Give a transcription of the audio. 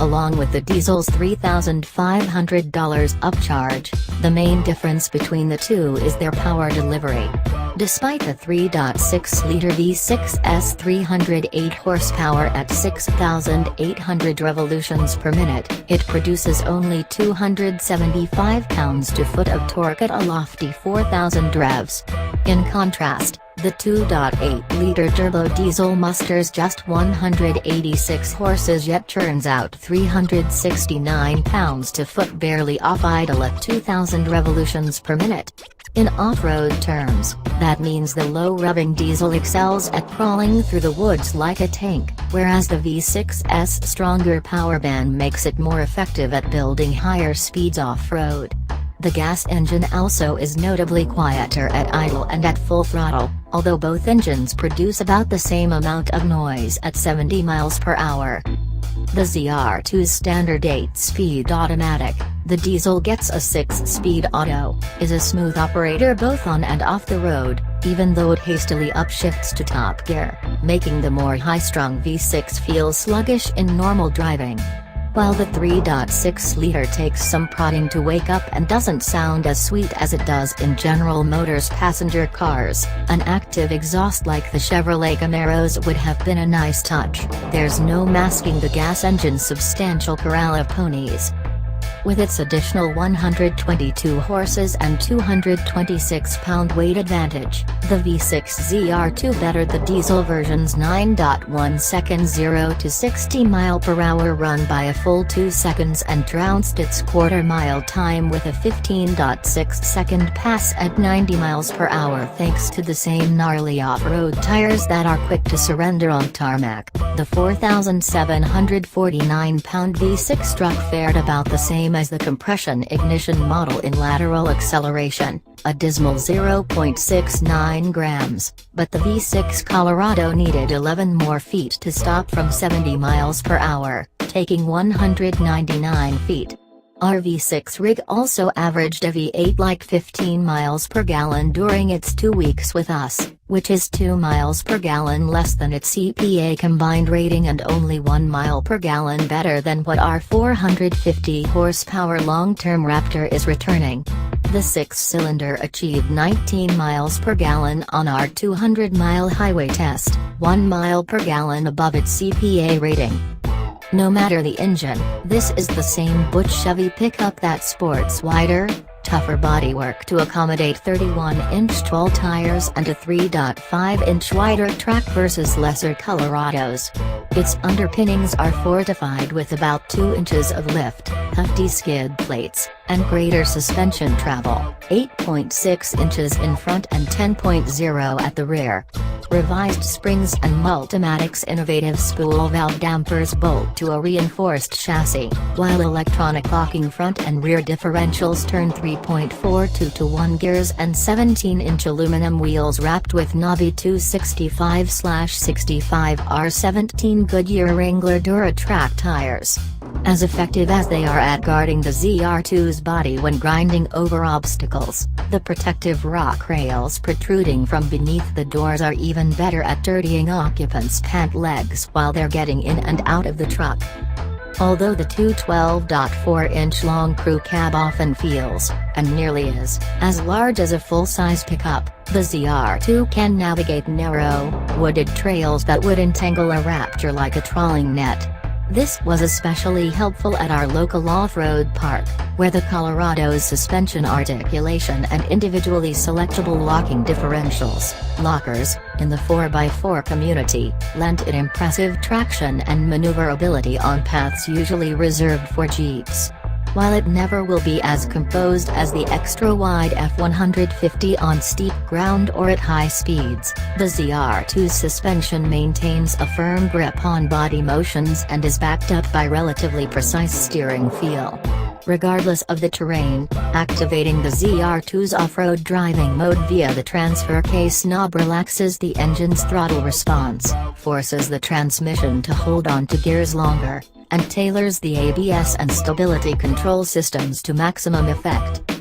Along with the diesel's $3,500 upcharge, the main difference between the two is their power delivery. Despite the 3.6-liter V6's 308 horsepower at 6,800 revolutions per minute, it produces only 275 pounds-to-foot of torque at a lofty 4,000 revs. In contrast, the 2.8-liter turbo diesel musters just 186 horses yet churns out 369 pounds-to-foot barely off idle at 2,000 revolutions per minute. In off-road terms, that means the low-revving diesel excels at crawling through the woods like a tank, whereas the V6's stronger power band makes it more effective at building higher speeds off-road. The gas engine also is notably quieter at idle and at full throttle, although both engines produce about the same amount of noise at 70 miles per hour. The ZR2's standard 8-speed automatic, the diesel gets a 6-speed auto, is a smooth operator both on and off the road, even though it hastily upshifts to top gear, making the more high-strung V6 feel sluggish in normal driving. While the 3.6-liter takes some prodding to wake up and doesn't sound as sweet as it does in General Motors passenger cars, an active exhaust like the Chevrolet Camaro's would have been a nice touch. There's no masking the gas engine's substantial corral of ponies. With its additional 122 horses and 226-pound weight advantage, the V6 ZR2 bettered the diesel version's 9.1 second 0 to 60 mph run by a full 2 seconds and trounced its quarter-mile time with a 15.6-second pass at 90 mph thanks to the same gnarly off-road tires that are quick to surrender on tarmac. The 4,749-pound V6 truck fared about the same as the compression ignition model in lateral acceleration, a dismal 0.69 grams, but the V6 Colorado needed 11 more feet to stop from 70 miles per hour, taking 199 feet. Our V6 rig also averaged a V8 like 15 miles per gallon during its 2 weeks with us, which is 2 miles per gallon less than its EPA combined rating and only 1 mile per gallon better than what our 450 horsepower long-term Raptor is returning. The 6-cylinder achieved 19 miles per gallon on our 200-mile highway test, 1 mile per gallon above its EPA rating. No matter the engine, this is the same butch Chevy pickup that sports wider, tougher bodywork to accommodate 31-inch tall tires and a 3.5-inch wider track versus lesser Colorados. Its underpinnings are fortified with about 2 inches of lift, hefty skid plates, and greater suspension travel, 8.6 inches in front and 10.0 at the rear. Revised springs and Multimatic's innovative spool valve dampers bolt to a reinforced chassis, while electronic locking front and rear differentials turn 3.42 to 1 gears and 17-inch aluminum wheels wrapped with knobby 265/65R17 Goodyear Wrangler DuraTrack tires. As effective as they are at guarding the ZR2's body when grinding over obstacles, the protective rock rails protruding from beneath the doors are even better at dirtying occupants' pant legs while they're getting in and out of the truck. Although the 212.4-inch long crew cab often feels, and nearly is, as large as a full-size pickup, the ZR2 can navigate narrow, wooded trails that would entangle a Raptor like a trawling net. This was especially helpful at our local off-road park, where the Colorado's suspension articulation and individually selectable locking differentials, lockers, in the 4x4 community, lent it impressive traction and maneuverability on paths usually reserved for Jeeps. While it never will be as composed as the extra-wide F150 on steep ground or at high speeds, the ZR2's suspension maintains a firm grip on body motions and is backed up by relatively precise steering feel. Regardless of the terrain, activating the ZR2's off-road driving mode via the transfer case knob relaxes the engine's throttle response, forces the transmission to hold on to gears longer, and tailors the ABS and stability control systems to maximum effect.